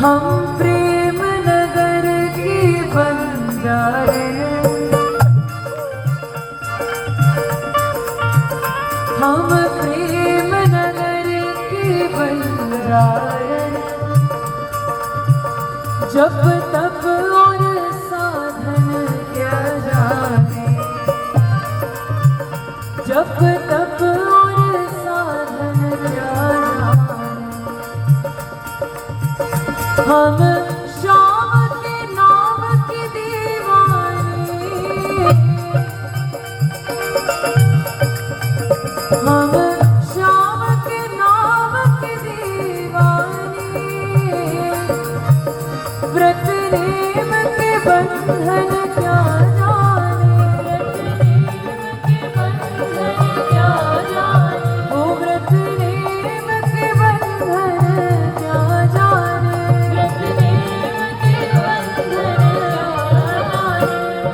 हम प्रेम नगर की बंजारे, हम प्रेम नगर की बंजारे, जब तब और साधन क्या जाने, जब तब और साधन क्या जाने, हम श्याम के नाम की दीवानी, हम श्याम के नाम की दीवानी, व्रत नेम के बंधन क्या जाने, व्रत नेम के बंधन क्या जाने, वो व्रत नेम के बंधन क्या जाने,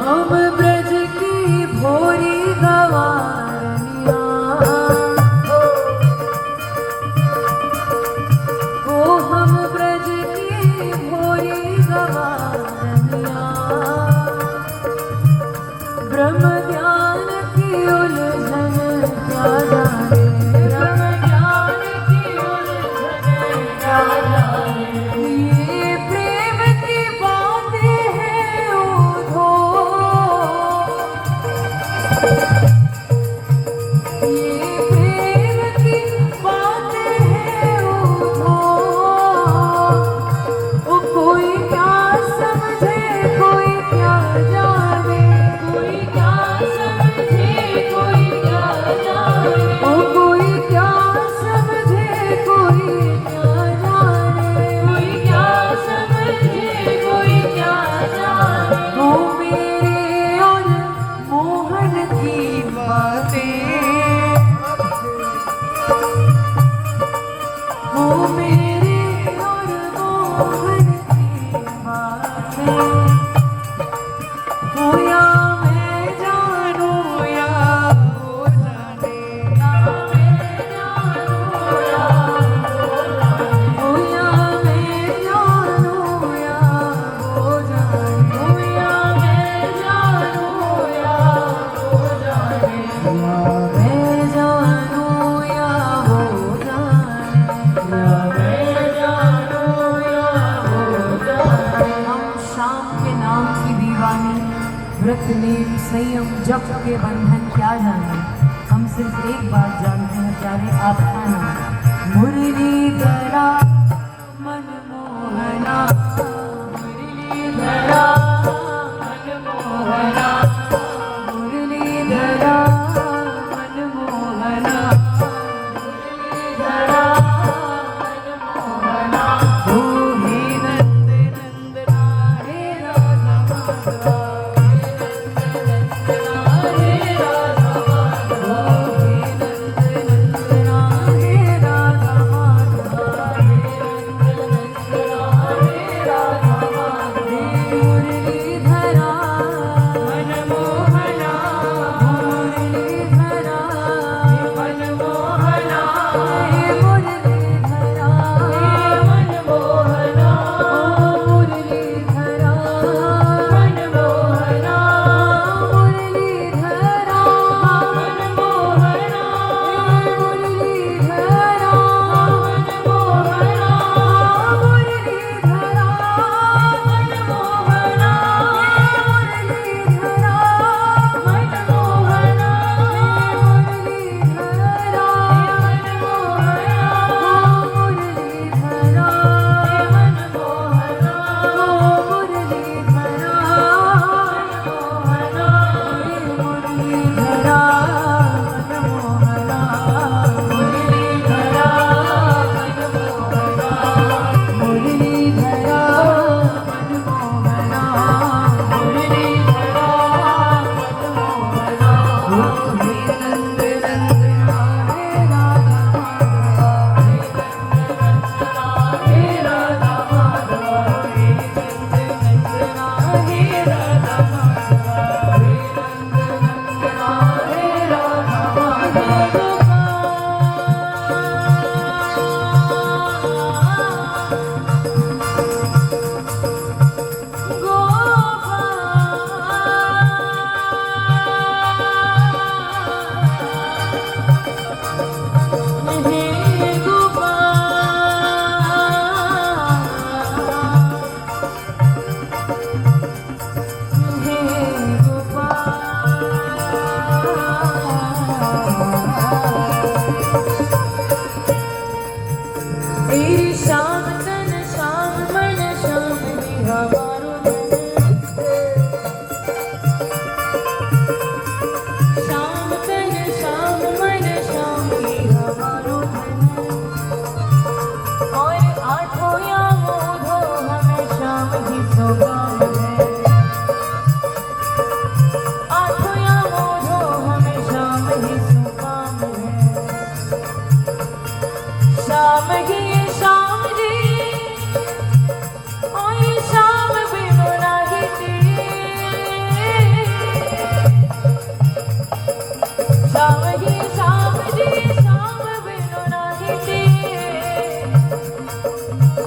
हम ब्रज की भोरी गवारनिया, ओ हम ब्रज की भोरी गवारनिया, होया मैं जानू या वो जाने, होया मैं जानू या वो जाने, होया मैं जानू या वो जाने, मैं जानू या वो जाने। हम शाम के नाम की दीवानी, व्रत नेम संयम जप के बंधन क्या जाने। हम सिर्फ एक बात जानते हैं प्यारे, आपका नाम मुरलीधरा मनमोहना, मुरलीधरा मनमोहना, मुरलीधरा मनमोहना, मुरलीधरा मनमोहना। ओ हे नंद नंदना हे राधा माधवा, हे राधा माधवा, हे नंद नंदना हे राधा माधवा, हे नंद नंदना हे राधा माधवा। मुरलीधरा मनमोहना, मुरलीधरा मनमोहना, मुरलीधरा मनमोहना, मुरलीधरा मनमोहना, मुरलीधरा मनमोहना, मुरलीधरा मनमोहना, मुरलीधरा मनमोहना, मुरलीधरा मनमोहना, मुरलीधरा तेरी शाम तन शाम मन शाम ही हमारो शाम तन शाम मन शाम ही हमारो और आठों या मोधो हमें शाम ही सुगाम है, आठों या मोधो हमें शाम ही सुगाम है। शाम ही शाम जी ओ ये शाम बिनु नाही जी, शाम ही शाम जी शाम बिनु नाही जी।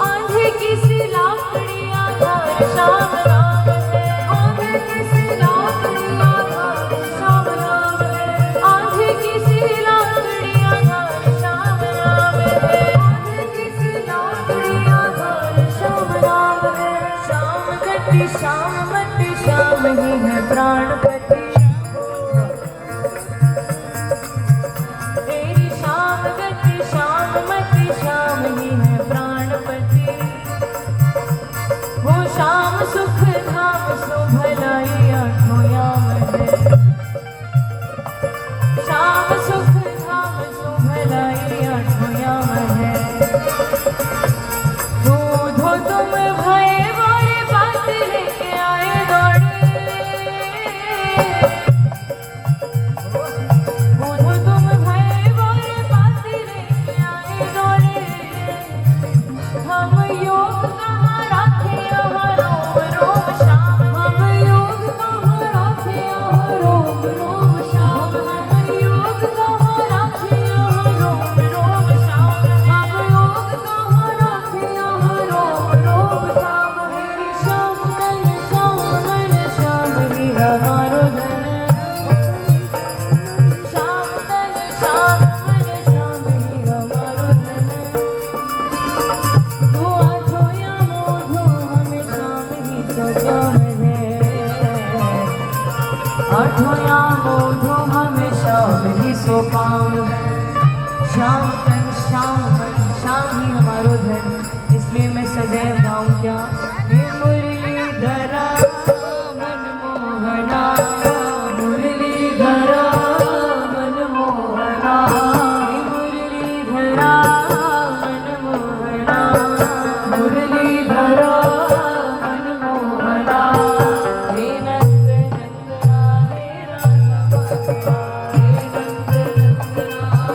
आंधी किसी लाकड़ी आधार शाम राम है, आंधी किसी लाकड़ी आधार शाम राम है, आंधी किसी लाकड़ी आधार शाम राम है, आंधी किसी लाकड़ी आधार शाम राम है। शाम गति शाम मति शाम ही है प्राणपति, तेरी शाम गति शाम मति शाम ही है प्राणपति। वो शाम सुख धाम सो भलाई आठों याम है, शाम सुख धाम सो भलाई आठों याम है। दूधो तुम भय बोरे बात लेके आए दौड़े, श्याम है, आठों यामों हमेशा वही सो पाम है। श्याम तन श्याम मन श्याम ही हमारो धन, इसलिए मैं सदैव गाऊं क्या, हे मुरलीधरा मनमोहना, मुरलीधरा मनमोहना, हे मुरलीधरा मनमोहना, मुरलीधरा मनमोहना, हे नंद नंदना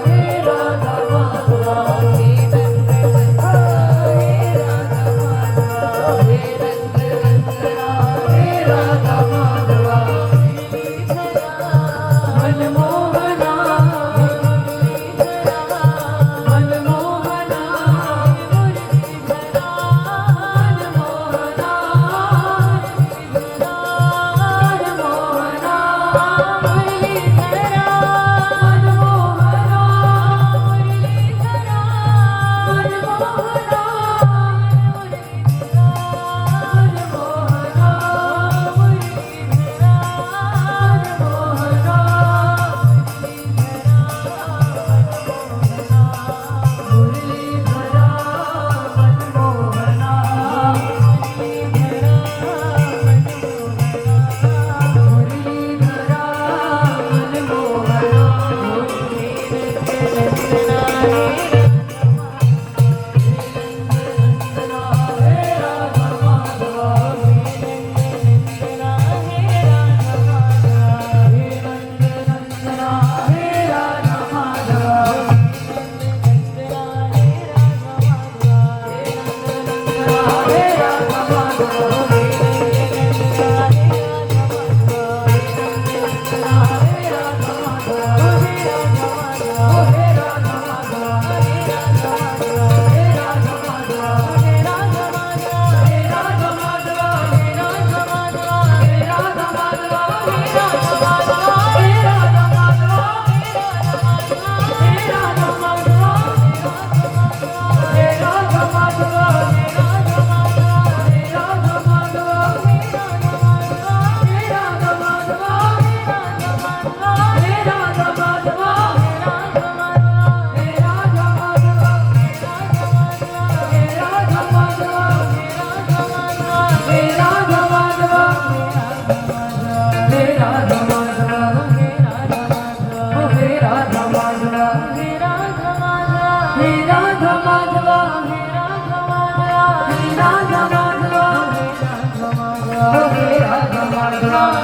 हे राधा माधवा, हे नंद नंदना हे राधा माधवा, हे नंद नंदना हे राधा माधवा, हे नंद नंदना हे राधा माधवा, मनमोहना मनमोहना, मुरलीधरा मनमोहना, मनमोहना, मुरलीधरा मनमोहना, मुरलीधरा मनमोहना, Radha Madhava